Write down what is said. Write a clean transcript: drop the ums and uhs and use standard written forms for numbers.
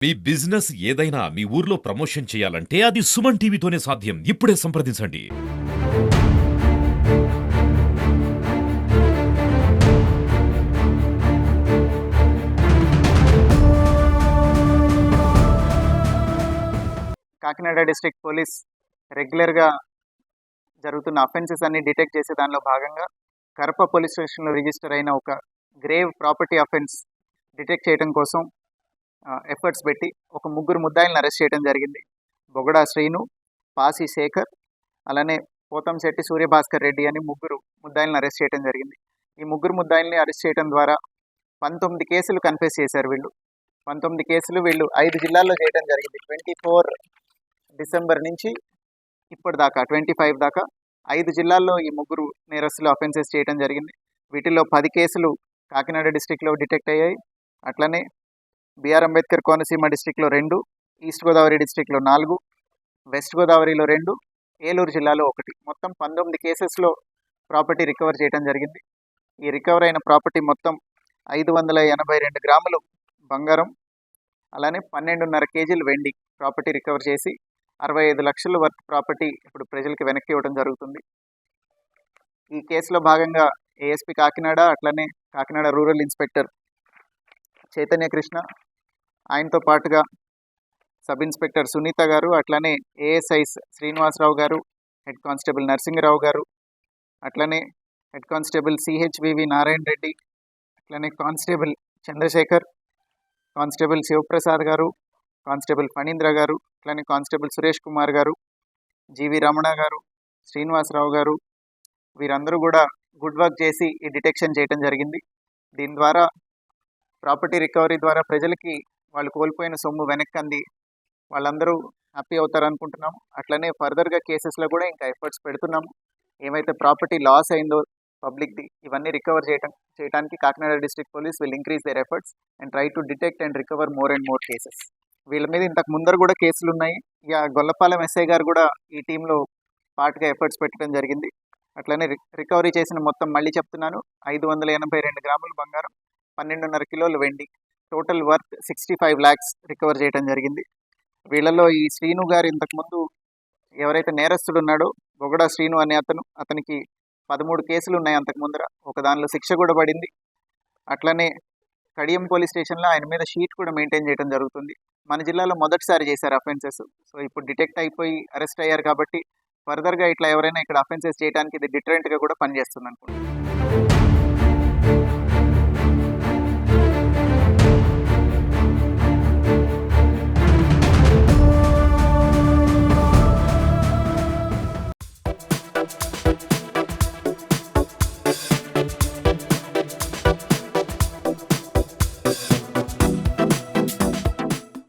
మీ business ఏదైనా మీ ఊర్లో promotion చేయాలంటే అది సుమన్ టీవీతోనే సాధ్యం. ఇప్పుడే సంప్రదించండి. కాకినాడ డిస్ట్రిక్ట్ పోలీస్ రెగ్యులర్గా జరుగుతున్న అఫెన్సెస్ అన్ని డిటెక్ట్ చేసే దానిలో భాగంగా కరప పోలీస్ స్టేషన్లో రిజిస్టర్ అయిన ఒక గ్రేవ్ ప్రాపర్టీ అఫెన్స్ డిటెక్ట్ చేయడం కోసం ఎఫర్ట్స్ పెట్టి ఒక ముగ్గురు ముద్దాయిలను అరెస్ట్ చేయడం జరిగింది. బొగడా శ్రీను, పాసి శేఖర్, అలానే పోతంశెట్టి సూర్యభాస్కర్ రెడ్డి అని ముగ్గురు ముద్దాయిలను అరెస్ట్ చేయడం జరిగింది. ఈ ముగ్గురు ముద్దాయిల్ని అరెస్ట్ చేయడం ద్వారా 19 కేసులు కన్ఫెస్ చేశారు. 19 కేసులు వీళ్ళు 5 జిల్లాల్లో చేయడం జరిగింది. 24 డిసెంబర్ నుంచి ఇప్పటిదాకా 25 దాకా 5 జిల్లాల్లో ఈ ముగ్గురు నేరస్తులు అఫెన్సెస్ చేయడం జరిగింది. వీటిల్లో 10 కేసులు కాకినాడ డిస్టిక్లో డిటెక్ట్ అయ్యాయి. అట్లనే బిఆర్ అంబేద్కర్ కోనసీమ డిస్టిక్లో 2, ఈస్ట్ గోదావరి డిస్టిక్లో 4, వెస్ట్ గోదావరిలో 2, ఏలూరు జిల్లాలో 1, మొత్తం 19 కేసెస్లో ప్రాపర్టీ రికవర్ చేయడం జరిగింది. ఈ రికవర్ అయిన ప్రాపర్టీ మొత్తం 582 గ్రాములు బంగారం, అలానే 12.5 కేజీలు వెండి ప్రాపర్టీ రికవర్ చేసి 65 లక్షల వర్త్ ప్రాపర్టీ ఇప్పుడు ప్రజలకు వెనక్కి ఇవ్వడం జరుగుతుంది. ఈ కేసులో భాగంగా ఏఎస్పీ కాకినాడ, అట్లనే కాకినాడ రూరల్ ఇన్స్పెక్టర్ చైతన్య కృష్ణ, ఆయనతో పాటుగా సబ్ ఇన్స్పెక్టర్ సునీత గారు, అట్లనే ఏఎస్ఐస్ శ్రీనివాసరావు గారు, హెడ్ కానిస్టేబుల్ నరసింహరావు గారు, అట్లనే head constable CHVV Narayana Reddy, అట్లనే కానిస్టేబుల్ చంద్రశేఖర్, కానిస్టేబుల్ శివప్రసాద్ గారు, కానిస్టేబుల్ ఫణీంద్ర గారు, అట్లనే కానిస్టేబుల్ సురేష్ కుమార్ గారు, జీవి రమణ గారు, శ్రీనివాసరావు గారు, వీరందరూ కూడా గుడ్ వర్క్ చేసి ఈ డిటెక్షన్ చేయడం జరిగింది. దీని ద్వారా ప్రాపర్టీ రికవరీ ద్వారా ప్రజలకి వాళ్ళు కోల్పోయిన సొమ్ము వెనక్కి అంది వాళ్ళందరూ హ్యాపీ అవుతారు అనుకుంటున్నాము. అట్లనే ఫర్దర్గా కేసెస్లో కూడా ఇంకా ఎఫర్ట్స్ పెడుతున్నాము. ఏమైతే ప్రాపర్టీ లాస్ అయిందో పబ్లిక్ది ఇవన్నీ రికవర్ చేయడానికి Kakinada district police will increase their efforts and try to detect and recover more and more cases. వీళ్ళ మీద ఇంతకు ముందర కూడా కేసులు ఉన్నాయి. ఇక గొల్లపాలెం ఎస్ఐ గారు కూడా ఈ టీంలో పార్ట్గా ఎఫర్ట్స్ పెట్టడం జరిగింది. అట్లనే రికవరీ చేసిన మొత్తం మళ్ళీ చెప్తున్నాను 582 గ్రాములు బంగారం, 12.5 కిలోలు వెండి, టోటల్ వర్త్ 65 lakhs రికవర్ చేయడం జరిగింది. వీళ్ళలో ఈ శ్రీను గారు ఇంతకుముందు ఎవరైతే నేరస్తుడు ఉన్నాడో బొగడా శ్రీను అనే అతనికి 13 కేసులు ఉన్నాయి అంతకు ముందర, ఒక దానిలో శిక్ష కూడా పడింది. అట్లనే కడియం పోలీస్ స్టేషన్లో ఆయన మీద షీట్ కూడా మెయింటైన్ చేయడం జరుగుతుంది. మన జిల్లాలో మొదటిసారి చేశారు అఫెన్సెస్. సో ఇప్పుడు డిటెక్ట్ అయిపోయి అరెస్ట్ అయ్యారు కాబట్టి ఫర్దర్గా ఇట్లా ఎవరైనా ఇక్కడ అఫెన్సెస్ చేయడానికి ఇది డిటరెంట్గా కూడా పనిచేస్తుంది అనుకుంటున్నాను.